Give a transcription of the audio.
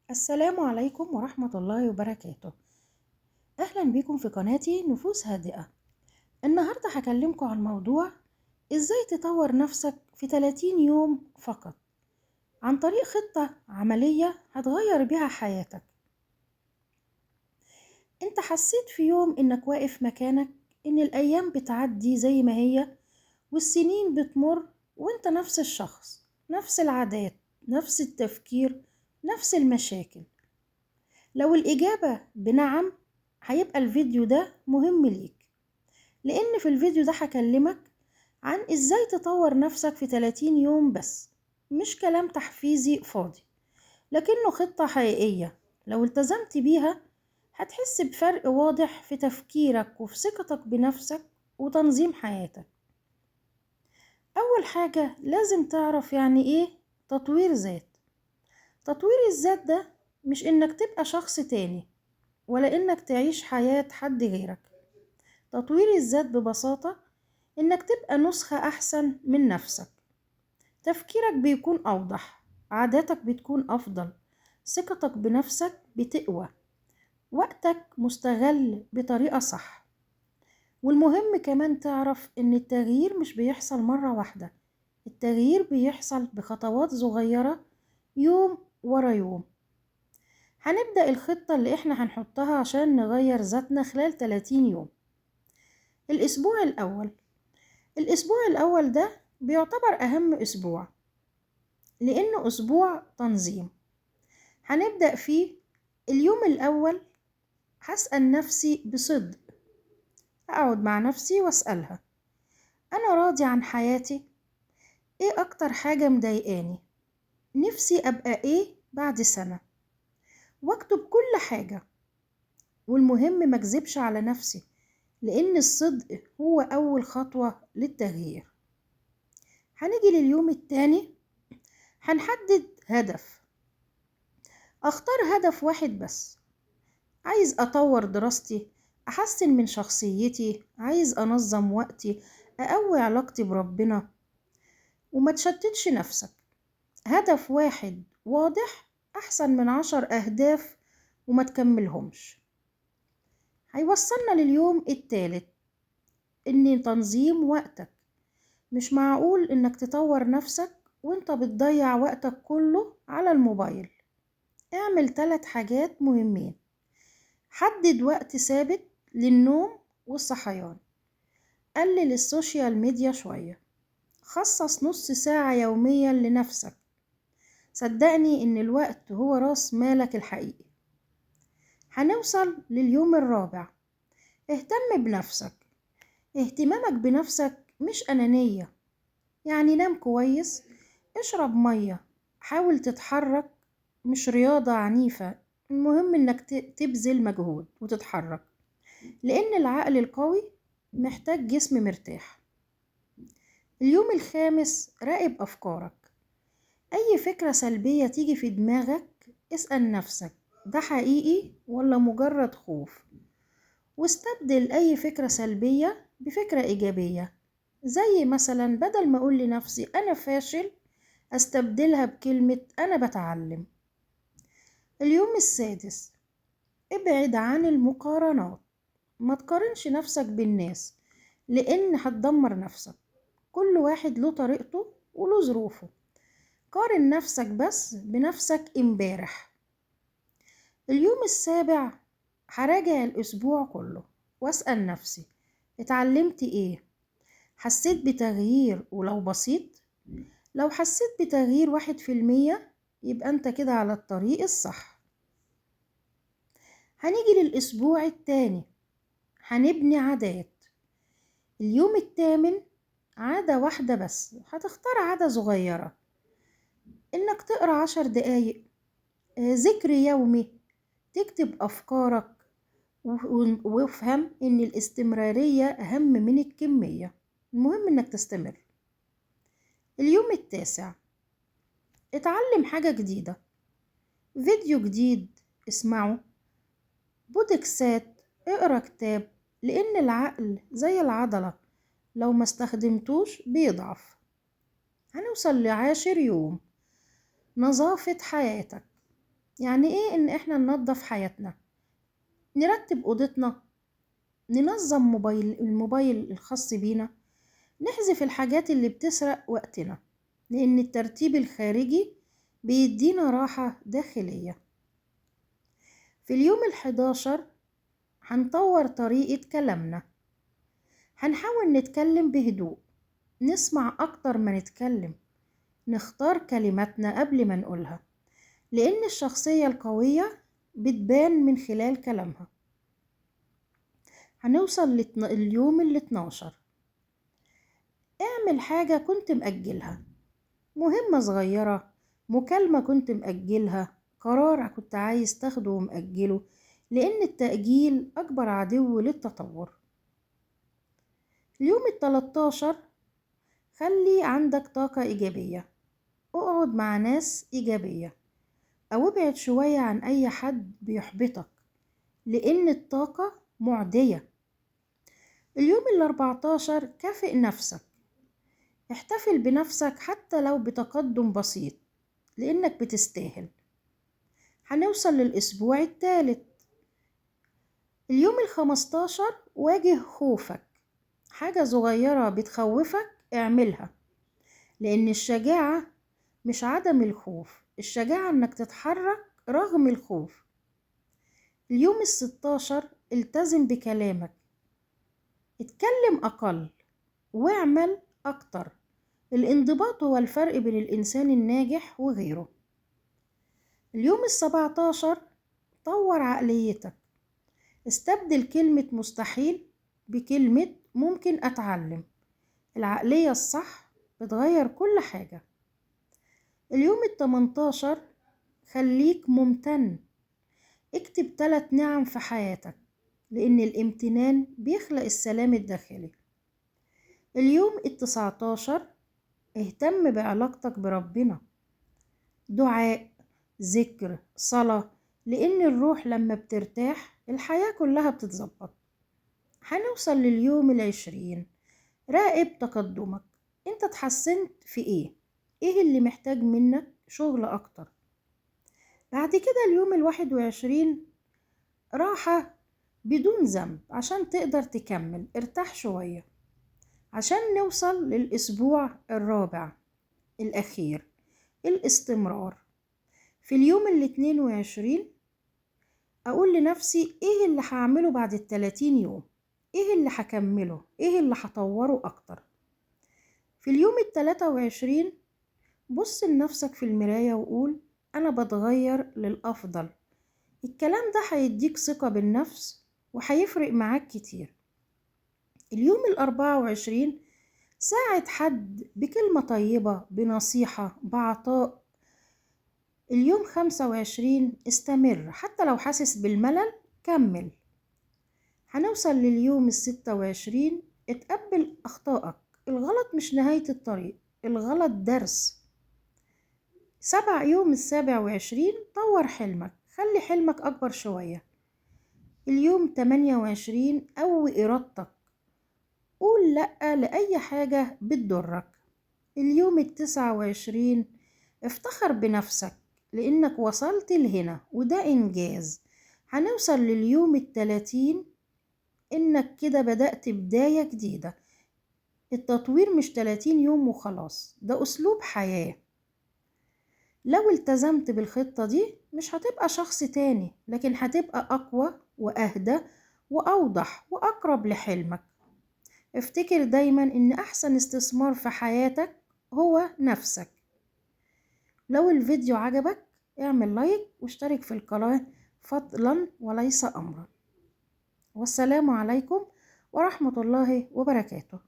السلام عليكم ورحمة الله وبركاته. أهلا بكم في قناتي نفوس هادئة. النهاردة هكلمكم عن موضوع إزاي تطور نفسك في 30 يوم فقط عن طريق خطة عملية هتغير بيها حياتك. أنت حسيت في يوم إنك واقف مكانك، إن الأيام بتعدي زي ما هي والسنين بتمر وإنت نفس الشخص، نفس العادات، نفس التفكير، نفس المشاكل؟ لو الإجابة بنعم هيبقى الفيديو ده مهم ليك، لأن في الفيديو ده هكلمك عن إزاي تطور نفسك في 30 يوم بس. مش كلام تحفيزي فاضي، لكنه خطة حقيقية لو التزمت بيها هتحس بفرق واضح في تفكيرك وفي ثقتك بنفسك وتنظيم حياتك. أول حاجة لازم تعرف يعني إيه تطوير ذات. تطوير الذات ده مش إنك تبقى شخص تاني ولا إنك تعيش حياة حد غيرك. تطوير الذات ببساطة إنك تبقى نسخة أحسن من نفسك. تفكيرك بيكون أوضح، عاداتك بتكون أفضل، ثقتك بنفسك بتقوى، وقتك مستغل بطريقة صح. والمهم كمان تعرف إن التغيير مش بيحصل مرة واحدة، التغيير بيحصل بخطوات صغيرة يوم ورا يوم. هنبدأ الخطة اللي احنا هنحطها عشان نغير ذاتنا خلال 30 يوم. الأسبوع الأول. الأسبوع الأول ده بيعتبر أهم أسبوع لأنه أسبوع تنظيم. هنبدأ فيه اليوم الأول. هسأل نفسي بصدق، أقعد مع نفسي وأسألها: أنا راضي عن حياتي؟ إيه أكتر حاجة مضايقاني؟ نفسي أبقى إيه بعد سنة؟ واكتب كل حاجة. والمهم مكذبش على نفسي، لأن الصدق هو أول خطوة للتغيير. هنيجي لليوم التاني. هنحدد هدف. اختار هدف واحد بس. عايز اطور دراستي، احسن من شخصيتي، عايز انظم وقتي، اقوي علاقتي بربنا. وما تشتتش نفسك. هدف واحد واضح احسن من 10 اهداف وما تكملهمش. هيوصلنا لليوم الثالث، ان تنظيم وقتك. مش معقول انك تطور نفسك وانت بتضيع وقتك كله على الموبايل. اعمل 3 حاجات مهمين. حدد وقت ثابت للنوم والصحيان. قلل السوشيال ميديا شوية. خصص نص ساعة يوميا لنفسك. صدقني ان الوقت هو راس مالك الحقيقي. هنوصل لليوم الرابع. اهتم بنفسك. اهتمامك بنفسك مش أنانية، يعني نام كويس، اشرب مية، حاول تتحرك، مش رياضة عنيفة، المهم انك تبذل مجهود وتتحرك، لأن العقل القوي محتاج جسم مرتاح. اليوم الخامس راقب أفكارك. أي فكرة سلبية تيجي في دماغك اسأل نفسك: ده حقيقي ولا مجرد خوف؟ واستبدل أي فكرة سلبية بفكرة إيجابية. زي مثلا بدل ما أقول لنفسي أنا فاشل، استبدلها بكلمة أنا بتعلم. اليوم السادس. ابعد عن المقارنات. ما تقارنش نفسك بالناس، لأن هتدمر نفسك. كل واحد له طريقته وله ظروفه. قارن نفسك بس بنفسك امبارح. اليوم السابع. هراجع الأسبوع كله وأسأل نفسي: اتعلمت ايه؟ حسيت بتغيير ولو بسيط؟ لو حسيت بتغيير 1% يبقى انت كده على الطريق الصح. هنيجي للأسبوع التاني. هنبني عادات. اليوم الثامن. عادة واحدة بس. هتختار عادة صغيرة، إنك تقرأ 10 دقايق، ذكر يومي، تكتب أفكارك. وافهم إن الاستمرارية أهم من الكمية. المهم إنك تستمر. اليوم التاسع. اتعلم حاجة جديدة. فيديو جديد اسمعه، بودكاست، اقرأ كتاب، لأن العقل زي العضلة، لو ما استخدمتوش بيضعف. هنوصل ل10 يوم. نظافة حياتك. يعني ايه ان احنا ننظف حياتنا؟ نرتب اوضتنا، ننظم الموبايل الخاص بينا، نحذف الحاجات اللي بتسرق وقتنا، لان الترتيب الخارجي بيدينا راحة داخلية. في اليوم ال11 هنطور طريقة كلامنا. هنحاول نتكلم بهدوء، نسمع أكتر ما نتكلم، نختار كلماتنا قبل ما نقولها، لأن الشخصية القوية بتبان من خلال كلامها. هنوصل اليوم ال12. اعمل حاجة كنت مأجلها، مهمة صغيرة، مكالمة كنت مأجلها، قرار كنت عايز تاخده ومأجله، لأن التأجيل أكبر عدو للتطور. اليوم ال13 خلي عندك طاقة إيجابية، اقعد مع ناس إيجابية أو ابعد شوية عن أي حد بيحبطك، لأن الطاقة معدية. اليوم ال14 كافئ نفسك، احتفل بنفسك حتى لو بتقدم بسيط، لأنك بتستاهل. هنوصل للأسبوع الثالث. اليوم ال15 واجه خوفك، حاجة صغيرة بتخوفك اعملها، لأن الشجاعة مش عدم الخوف، الشجاعة انك تتحرك رغم الخوف. اليوم ال16 التزم بكلامك، اتكلم أقل واعمل أكتر. الانضباط هو الفرق بين الإنسان الناجح وغيره. اليوم ال17 طور عقليتك، استبدل كلمة مستحيل بكلمة ممكن أتعلم. العقلية الصح بتغير كل حاجة. اليوم ال18 خليك ممتن، اكتب 3 نعم في حياتك، لأن الامتنان بيخلق السلام الداخلي. اليوم ال19 اهتم بعلاقتك بربنا، دعاء، ذكر، صلاة، لأن الروح لما بترتاح الحياة كلها بتتظبط. هنوصل لليوم ال20. راقب تقدمك، انت اتحسنت في ايه اللي محتاج منك شغل اكتر. بعد كده اليوم ال21 راحة بدون ذنب عشان تقدر تكمل، ارتاح شوية عشان نوصل للأسبوع الرابع الأخير، الاستمرار. في اليوم ال22 أقول لنفسي إيه اللي هعمله بعد ال30 يوم، إيه اللي هكمله، إيه اللي هطوره أكتر. في اليوم ال23 بص لنفسك في المراية وقول أنا بتغير للأفضل. الكلام ده هيديك ثقة بالنفس وهيفرق معاك كتير. اليوم ال24 ساعد حد بكلمة طيبة، بنصيحة، بعطاء. اليوم 25 استمر حتى لو حاسس بالملل، كمل. هنوصل لليوم ال26 اتقبل أخطائك، الغلط مش نهاية الطريق، الغلط درس. يوم ال27 طور حلمك، خلي حلمك أكبر شوية. اليوم 28 قوي إرادتك، قول لأ لأي حاجة بتضرك. اليوم ال29 افتخر بنفسك لأنك وصلت لهنا وده إنجاز. هنوصل لليوم ال30 إنك كده بدأت بداية جديدة. التطوير مش 30 يوم وخلاص، ده أسلوب حياة. لو التزمت بالخطة دي مش هتبقى شخص تاني، لكن هتبقى أقوى وأهدى وأوضح وأقرب لحلمك. افتكر دايما إن أحسن استثمار في حياتك هو نفسك. لو الفيديو عجبك اعمل لايك واشترك في القناة فضلا وليس أمرا. والسلام عليكم ورحمة الله وبركاته.